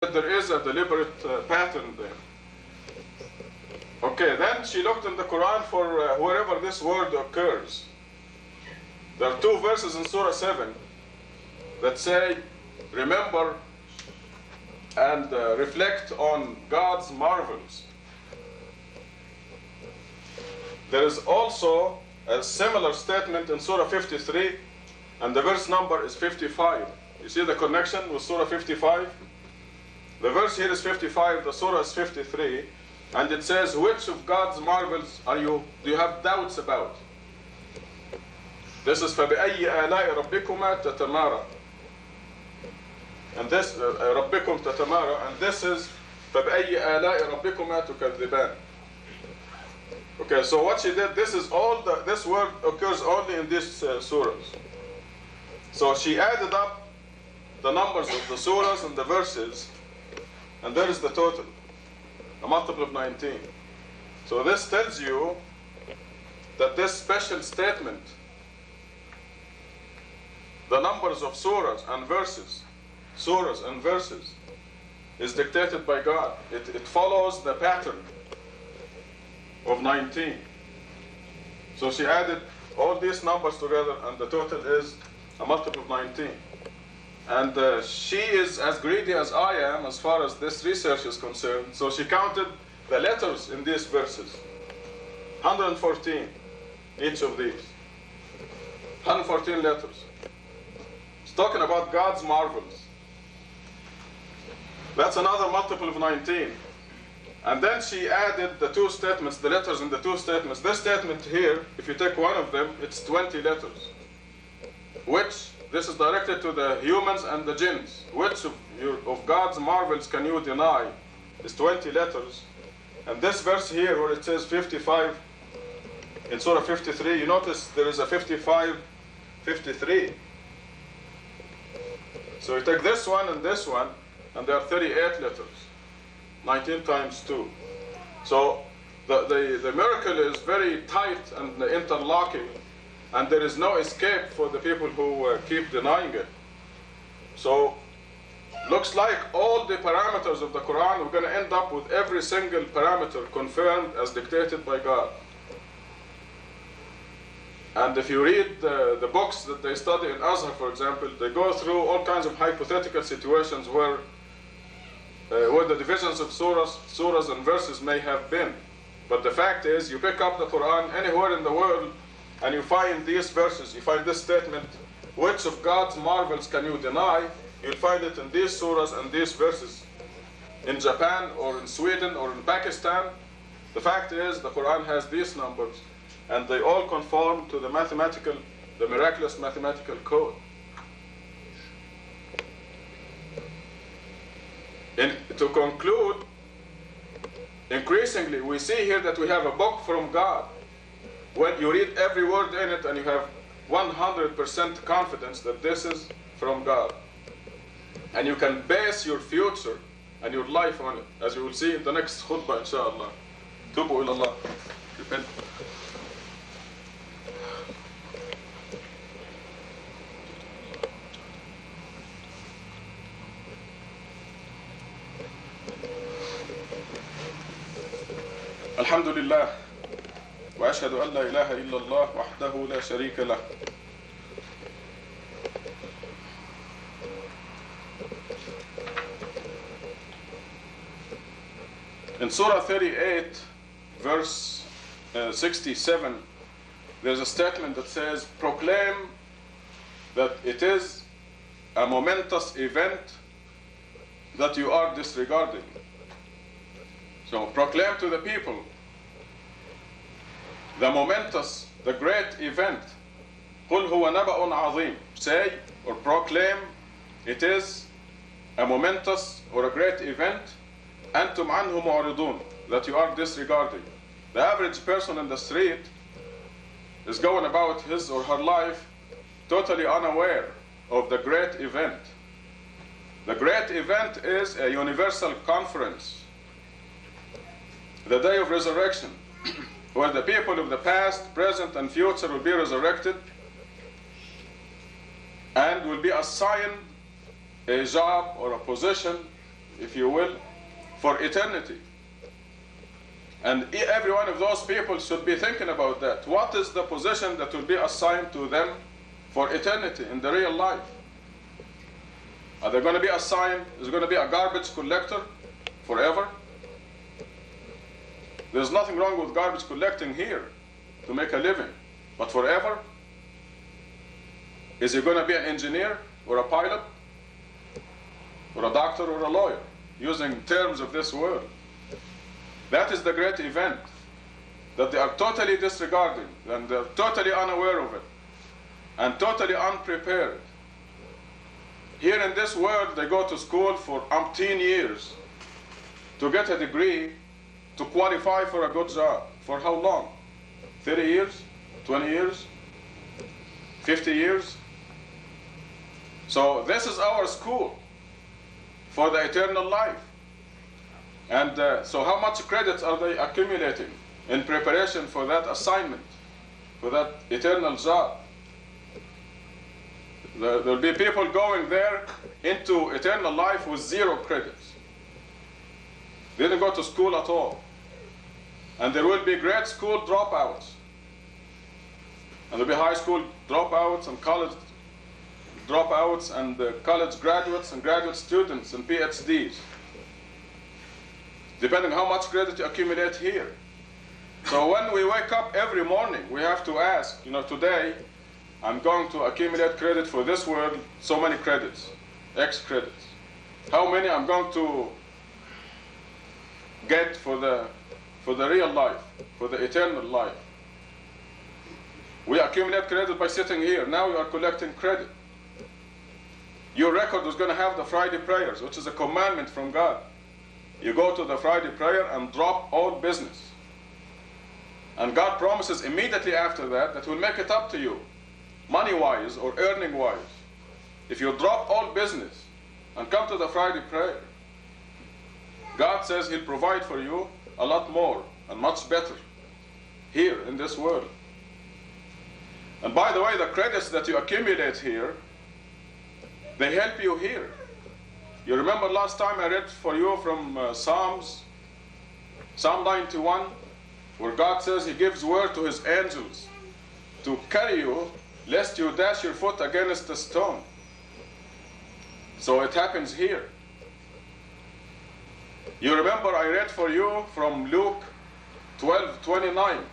there is a deliberate pattern there. Okay, then she looked in the Quran for wherever this word occurs. There are 2 verses in Surah 7 that say, remember and reflect on God's marvels. There is also a similar statement in Surah 53, and the verse number is 55. You see the connection with Surah 55? The verse here is 55, the Surah is 53, and it says, which of God's marvels do you have doubts about? This is فَبِأَيِّ آلَاءِ رَبِّكُمَا تَتَمَارَى. And this, رَبِّكُمْ تَتَمَارَى, and this is فَبِأَيِّ آلَاءِ رَبِّكُمَا تُكَذِّبَانِ. Okay, so what she did, this word occurs only in these surahs. So she added up the numbers of the surahs and the verses, and there is the total, a multiple of 19. So this tells you that this special statement, the numbers of surahs and verses, is dictated by God. It follows the pattern of 19. So she added all these numbers together, and the total is a multiple of 19. And she is as greedy as I am as far as this research is concerned. So she counted the letters in these verses. 114, each of these. 114 letters. It's talking about God's marvels. That's another multiple of 19. And then she added the 2 statements, the letters in the 2 statements. This statement here, if you take one of them, it's 20 letters. Which, this is directed to the humans and the jinns. Which of God's marvels can you deny? It's 20 letters. And this verse here, where it says 55, in Surah 53, you notice there is a 55, 53. So you take this one, and there are 38 letters. 19 times 2. So the miracle is very tight and interlocking, and there is no escape for the people who keep denying it. So looks like all the parameters of the Quran, we're going to end up with every single parameter confirmed as dictated by God. And if you read the books that they study in Azhar, for example, they go through all kinds of hypothetical situations where the divisions of surahs and verses may have been. But the fact is, you pick up the Quran anywhere in the world, and you find these verses, you find this statement, which of God's marvels can you deny? You'll find it in these surahs and these verses. In Japan, or in Sweden, or in Pakistan, the fact is, the Quran has these numbers, and they all conform to the miraculous mathematical code. To conclude, increasingly we see here that we have a book from God. When you read every word in it, and you have 100% confidence that this is from God. And you can base your future and your life on it, as you will see in the next khutbah, inshallah. Tubu ilallah. Repent. الحمد لله وأشهد أن لا إله إلا الله وحده لا شريك له. In Surah 38, verse 67, there's a statement that says, proclaim that it is a momentous event that you are disregarding. So proclaim to the people the momentous, the great event. قُلْ هُوَ نَبَأٌ عَظِيمٌ. Say or proclaim it is a momentous or a great event, أَنْتُمْ عَنْهُ مُعْرِضُونَ, that you are disregarding. The average person in the street is going about his or her life totally unaware of the great event. The great event is a universal conference, the day of resurrection, where the people of the past, present, and future will be resurrected and will be assigned a job or a position if you will, for eternity. And every one of those people should be thinking about that. What is the position that will be assigned to them for eternity in the real life? Are they going to be assigned, is it going to be a garbage collector forever? There's nothing wrong with garbage collecting here to make a living, but forever? Is he going to be an engineer or a pilot or a doctor or a lawyer, using terms of this world? That is the great event that they are totally disregarding, and they're totally unaware of it and totally unprepared. Here in this world, they go to school for umpteen years to get a degree to qualify for a good job. For how long? 30 years? 20 years? 50 years? So this is our school for the eternal life. And so how much credits are they accumulating in preparation for that assignment, for that eternal job? There will be people going there into eternal life with 0 credits. They didn't go to school at all. And there will be grade school dropouts. And there will be high school dropouts and college dropouts and college graduates and graduate students and PhDs. Depending on how much credit you accumulate here. So when we wake up every morning, we have to ask, today I'm going to accumulate credit for this world, so many credits, X credits. How many I'm going to get for the real life, for the eternal life? We accumulate credit by sitting here. Now you are collecting credit. Your record is going to have the Friday prayers, which is a commandment from God. You go to the Friday prayer and drop all business. And God promises immediately after that He'll make it up to you, money-wise or earning-wise. If you drop all business and come to the Friday prayer, God says He'll provide for you a lot more and much better here in this world. And by the way, the credits that you accumulate here, they help you here. You remember last time I read for you from Psalm 91, where God says He gives word to His angels to carry you, lest you dash your foot against a stone. So it happens here. You remember I read for you from Luke 12:29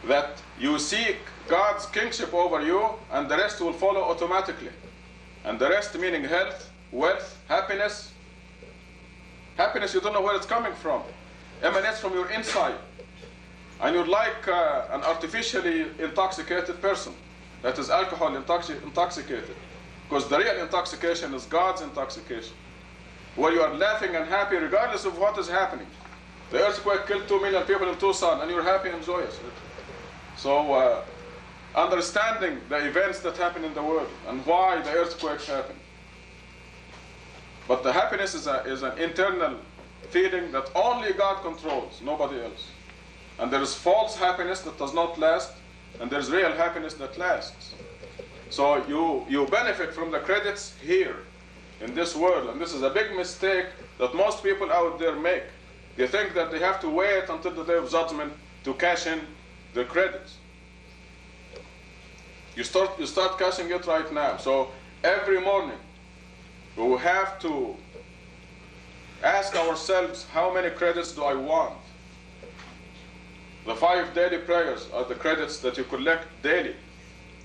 that you seek God's kingship over you and the rest will follow automatically. And the rest meaning health, wealth, happiness. Happiness, you don't know where it's coming from. Emanates from your inside. And you're like an artificially intoxicated person. That is alcohol intoxicated. Because the real intoxication is God's intoxication. Where you are laughing and happy regardless of what is happening. The earthquake killed 2 million people in Tucson and you're happy and joyous. So understanding the events that happen in the world and why the earthquake happened. But the happiness is an internal feeling that only God controls, nobody else. And there is false happiness that does not last, and there's real happiness that lasts. So you benefit from the credits here in this world, and this is a big mistake that most people out there make. They think that they have to wait until the day of judgment to cash in the credits. You start cashing it right now. So every morning we will have to ask ourselves, how many credits do I want? The 5 daily prayers are the credits that you collect daily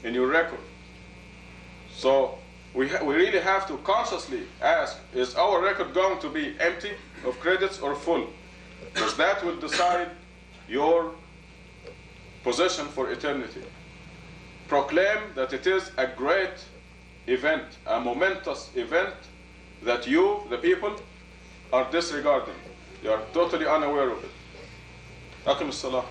in your record. So we really have to consciously ask, is our record going to be empty of credits or full? Because that will decide your position for eternity. Proclaim that it is a great event, a momentous event that you, the people, are disregarding. You are totally unaware of it. أقم الصلاة.